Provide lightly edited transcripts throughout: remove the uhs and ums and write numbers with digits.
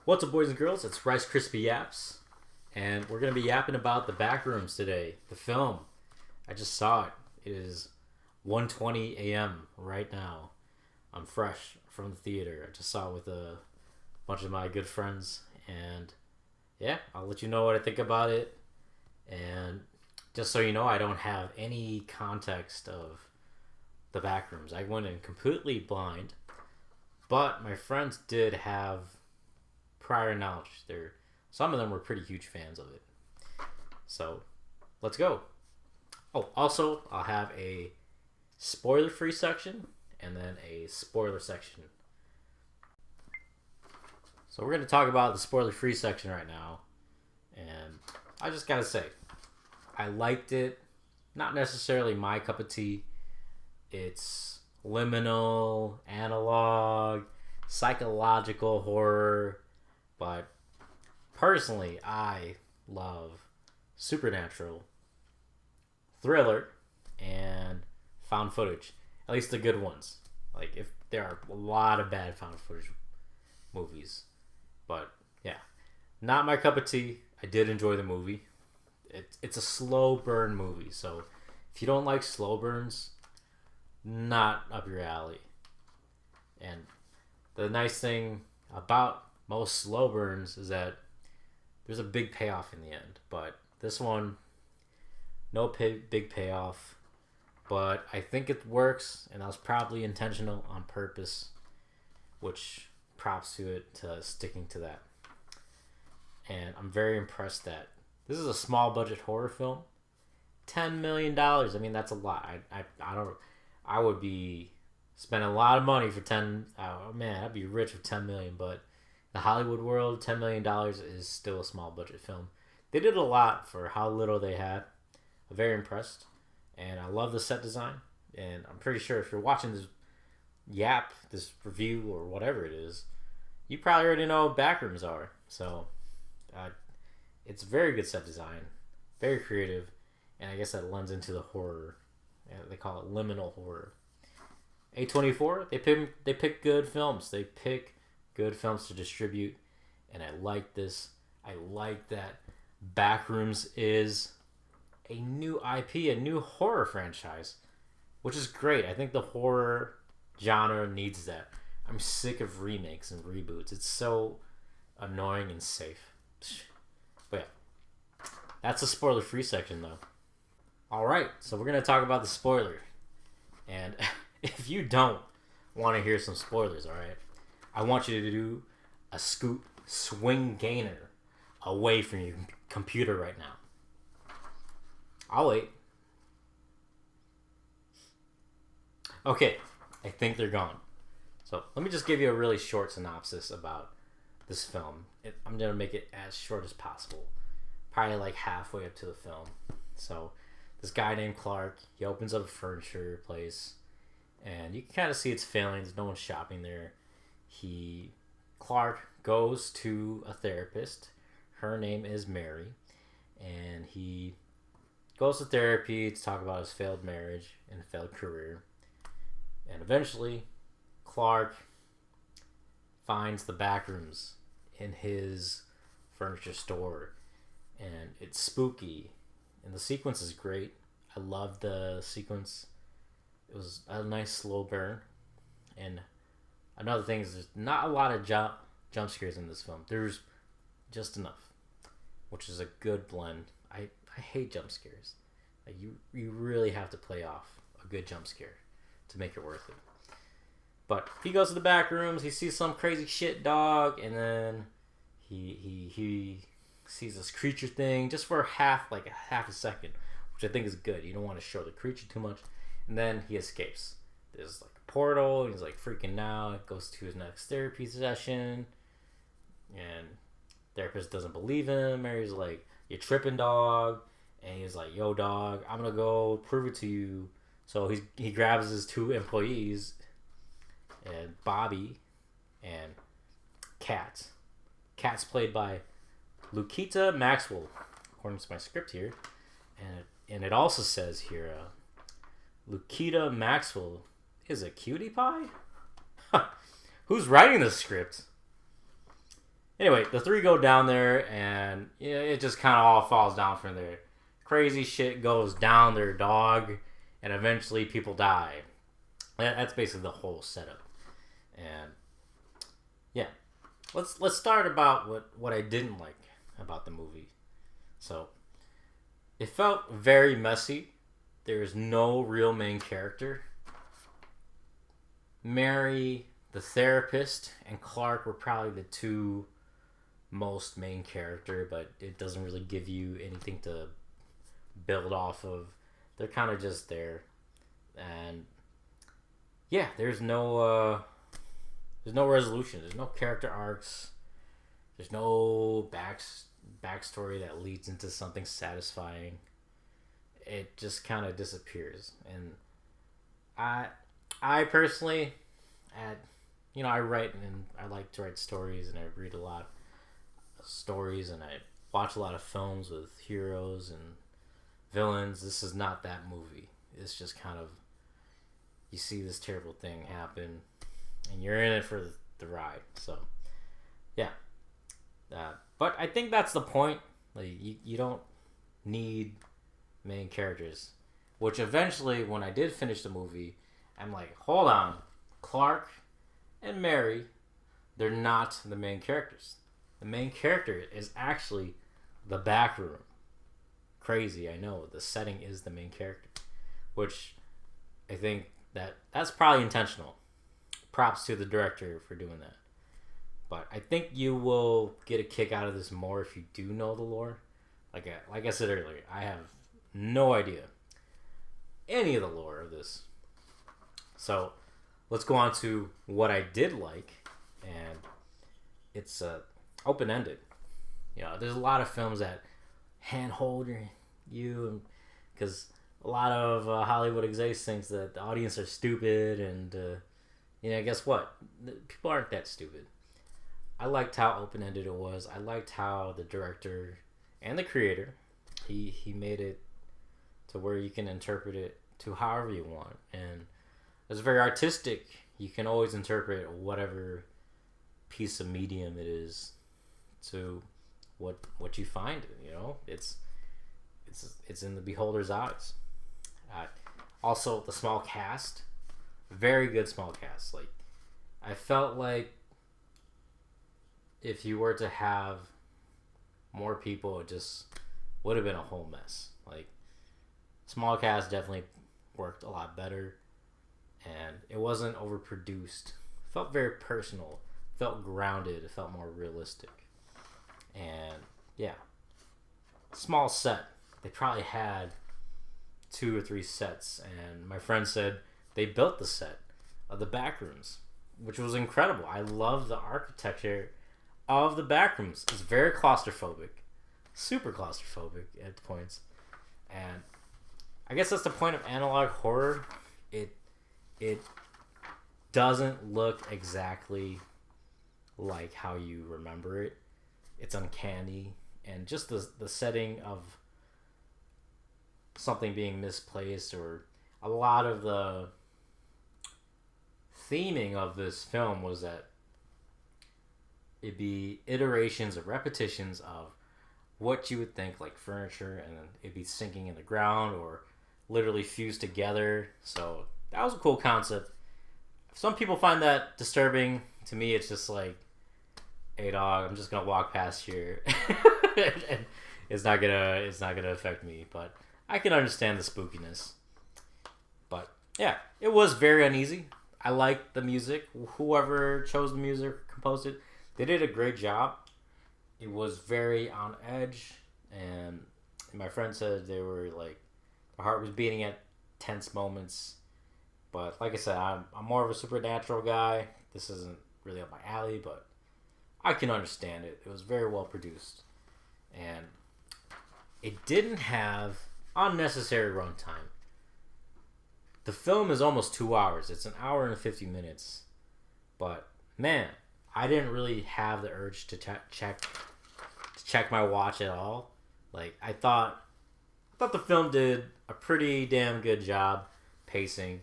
What's up, boys and girls? It's RiceChrispy Yaps, and we're going to be yapping about the Backrooms today, the film. I just saw it. It is 1:20 a.m. right now. I'm fresh from the theater. I just saw it with a bunch of my good friends, and yeah, I'll let you know what I think about it. And just so you know, I don't have any context of the Backrooms. I went in completely blind, but my friends did have prior knowledge. Some of them were pretty huge fans of it. So, let's go. Oh, also, I'll have a spoiler-free section and then a spoiler section. So we're going to talk about the spoiler-free section right now. And I just got to say, I liked it. Not necessarily my cup of tea. It's liminal, analog, psychological horror. But personally, I love supernatural, thriller, and found footage. At least the good ones. Like, if there are a lot of bad found footage movies. But, yeah. Not my cup of tea. I did enjoy the movie. It's a slow burn movie. So, if you don't like slow burns, not up your alley. And the nice thing about most slow burns is that there's a big payoff in the end. But this one, no big payoff. But I think it works, and that was probably intentional on purpose, which props to it to sticking to that. And I'm very impressed that this is a small budget horror film. $10 million. I mean, that's a lot. I would be spending a lot of money for 10. Oh man, I'd be rich with 10 million. But the Hollywood world, $10 million is still a small budget film. They did a lot for how little they had. I'm very impressed. And I love the set design. And I'm pretty sure if you're watching this review or whatever it is, you probably already know what Backrooms are. So, it's very good set design. Very creative. And I guess that lends into the horror. They call it liminal horror. A24, they pick good films. They pick good films to distribute. And I like this. I like that Backrooms is a new IP, a new horror franchise, which is great. I think the horror genre needs that. I'm sick of remakes and reboots. It's so annoying and safe. But yeah, that's the spoiler-free section, though. All right, so we're going to talk about the spoiler. And if you don't want to hear some spoilers, all right, I want you to do a scoot swing gainer away from your computer right now. I'll wait. Okay, I think they're gone. So let me just give you a really short synopsis about this film. I'm going to make it as short as possible. Probably like halfway up to the film. So this guy named Clark, he opens up a furniture place. And you can kind of see it's failing. There's no one shopping there. Clark goes to a therapist. Her name is Mary. And he goes to therapy to talk about his failed marriage and failed career. And eventually, Clark finds the Backrooms in his furniture store. And it's spooky. And the sequence is great. I love the sequence. It was a nice slow burn. And another thing is there's not a lot of jump scares in this film. There's just enough, which is a good blend. I hate jump scares. Like you really have to play off a good jump scare to make it worth it. But he goes to the back rooms. He sees some crazy shit dog, and then he sees this creature thing just for half a second, which I think is good. You don't want to show the creature too much. And then he escapes. There's like a portal. He's like freaking out. Goes to his next therapy session. And therapist doesn't believe him. Mary's like, "You're tripping, dog." And he's like, "Yo, dog, I'm going to go prove it to you." So he grabs his two employees, and Bobby and Kat. Kat's played by Lukita Maxwell, according to my script here. And it also says here, Lukita Maxwell is a cutie pie? Who's writing this script? Anyway, the three go down there, and it just kind of all falls down from there. Crazy shit goes down their dog, and eventually people die. That's basically the whole setup. And yeah, let's start about what I didn't like about the movie. So it felt very messy. There's no real main character. Mary, the therapist, and Clark were probably the two most main character, but it doesn't really give you anything to build off of. They're kind of just there, and yeah, there's no resolution. There's no character arcs. There's no backstory that leads into something satisfying. It just kind of disappears, and I personally, I write and I like to write stories, and I read a lot of stories, and I watch a lot of films with heroes and villains. This is not that movie. It's just kind of, you see this terrible thing happen, and you're in it for the ride. So, yeah. But I think that's the point. Like, you don't need main characters. Which eventually, when I did finish the movie, I'm like, hold on. Clark and Mary, they're not the main characters. The main character is actually the back room. Crazy, I know. The setting is the main character. Which I think that's probably intentional. Props to the director for doing that. But I think you will get a kick out of this more if you do know the lore. Like I said earlier, I have no idea any of the lore of this. So let's go on to what I did like, and it's open-ended. There's a lot of films that handhold you, because a lot of Hollywood execs thinks that the audience are stupid, and guess what? People aren't that stupid. I liked how open-ended it was. I liked how the director and the creator, he made it to where you can interpret it to however you want, and it's very artistic. You can always interpret whatever piece of medium it is to what you find. It's in the beholder's eyes. Also, the small cast, very good small cast. Like, I felt like if you were to have more people, it just would have been a whole mess. Like, small cast definitely worked a lot better, and it wasn't overproduced. It felt very personal. It felt grounded. It felt more realistic. And yeah, small set. They probably had 2 or 3 sets, and my friend said they built the set of the Backrooms, which was incredible. I love the architecture of the Backrooms. It's very claustrophobic, super claustrophobic at points, and I guess that's the point of analog horror. It doesn't look exactly like how you remember it. It's uncanny, and just the setting of something being misplaced, or a lot of the theming of this film was that it'd be iterations of repetitions of what you would think like furniture, and then it'd be sinking in the ground or literally fused together. So that was a cool concept. Some people find that disturbing. To me, it's just like, hey dog, I'm just gonna walk past here and it's not gonna affect me. But I can understand the spookiness. But yeah, it was very uneasy. I liked the music. Whoever chose the music, composed it, they did a great job. It was very on edge, and my friend said they were like, the heart was beating at tense moments. But like I said, I'm more of a supernatural guy. This isn't really up my alley, but I can understand it. It was very well produced, and it didn't have unnecessary runtime. The film is almost 2 hours. It's an hour and 50 minutes. But man, I didn't really have the urge to check my watch at all. Like, I thought the film did a pretty damn good job pacing,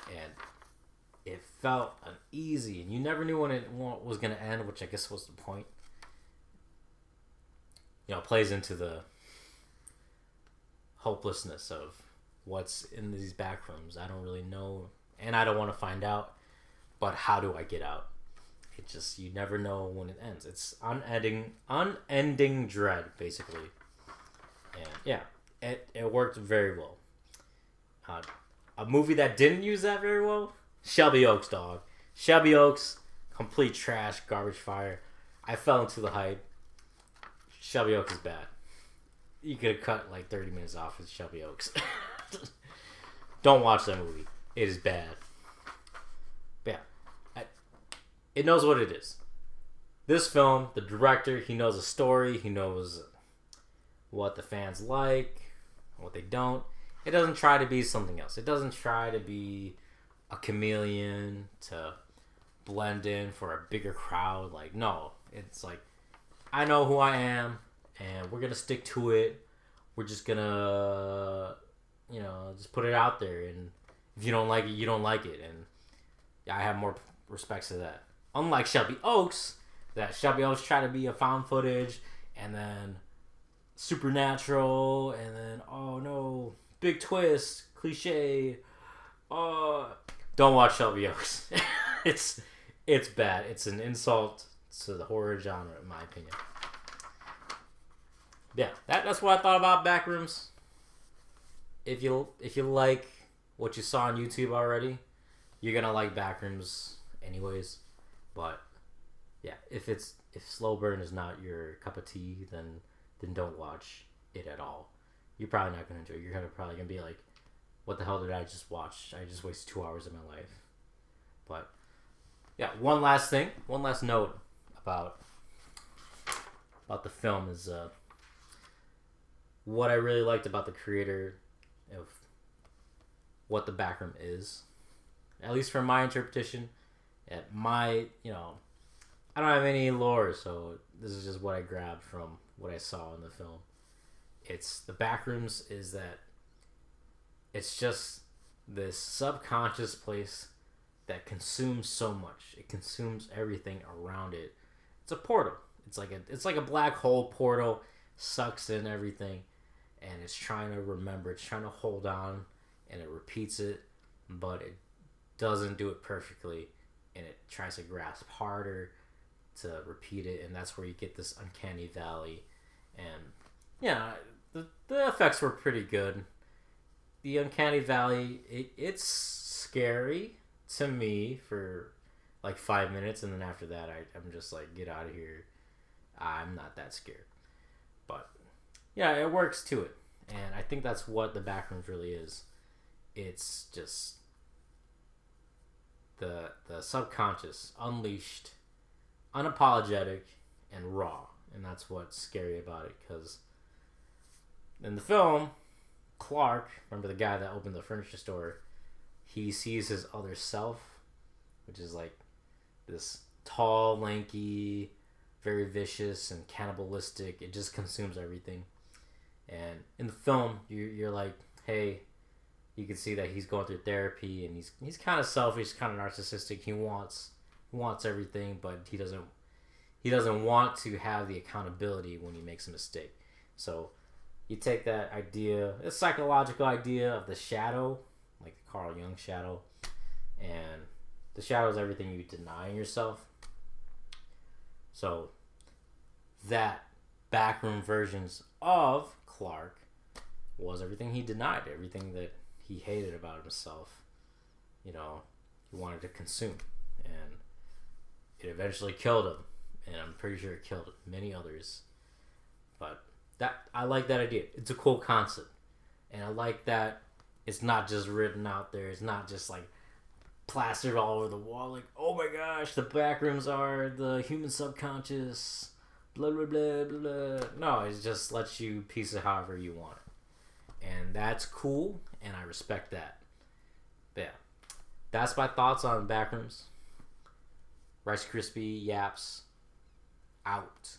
and it felt uneasy, and you never knew when it was going to end, which I guess was the point. You know, it plays into the hopelessness of what's in these back rooms. I don't really know, and I don't want to find out, but how do I get out? It just, you never know when it ends. It's unending dread, basically. And yeah, it worked very well. A movie that didn't use that very well, Shelby Oaks, dog. Shelby Oaks, complete trash, garbage fire. I fell into the hype. Shelby Oaks is bad. You could have cut like 30 minutes off with Shelby Oaks. Don't watch that movie. It is bad. But yeah, it knows what it is. This film, the director, he knows the story. He knows what the fans like, what they don't. It doesn't try to be something else. It doesn't try to be a chameleon to blend in for a bigger crowd. Like, no. It's like, I know who I am, and we're going to stick to it. We're just going to, just put it out there. And if you don't like it, you don't like it. And I have more respect to that. Unlike Shelby Oaks, that Shelby Oaks tried to be a found footage, and then supernatural, and then, oh no, big twist, cliche. Don't watch Shelby Oaks. It's bad. It's an insult to the horror genre, in my opinion. Yeah, that's what I thought about Backrooms. If you like what you saw on YouTube already, you're gonna like Backrooms anyways. But yeah, if slow burn is not your cup of tea, then don't watch it at all. You're probably not gonna enjoy it. You're probably gonna be like, what the hell did I just watch? I just wasted 2 hours of my life. But yeah, one last note about the film is what I really liked about the creator of what the backroom is, at least from my interpretation. At my, I don't have any lore, so this is just what I grabbed from what I saw in the film. It's the Backrooms is that it's just this subconscious place that consumes so much. It consumes everything around it. It's a portal. It's like a black hole portal, sucks in everything, and it's trying to remember. It's trying to hold on, and it repeats it, but it doesn't do it perfectly, and it tries to grasp harder to repeat it, and that's where you get this uncanny valley. And yeah, the effects were pretty good. The uncanny valley, it's scary to me for like 5 minutes, and then after that I'm just like, get out of here. I'm not that scared. But yeah, it works to it, and I think that's what the Backrooms really is. It's just the subconscious unleashed, unapologetic, and raw, and that's what's scary about it. Because in the film, Clark, remember the guy that opened the furniture store, he sees his other self, which is like this tall, lanky, very vicious and cannibalistic. It just consumes everything. And in the film, you're like, hey, you can see that he's going through therapy, and he's kind of selfish, kind of narcissistic. He wants everything, but he doesn't want to have the accountability when he makes a mistake. So you take that idea, a psychological idea of the shadow, like the Carl Jung shadow, and the shadow is everything you deny in yourself. So that backroom versions of Clark was everything he denied, everything that he hated about himself. He wanted to consume, and it eventually killed him, and I'm pretty sure it killed many others. But I like that idea. It's a cool concept, and I like that it's not just written out there. It's not just like plastered all over the wall, like, oh my gosh, the backrooms are the human subconscious, blah blah blah blah. No, it just lets you piece it however you want it, and that's cool, and I respect that. But yeah, that's my thoughts on Backrooms. RiceChrispy, Yaps, out.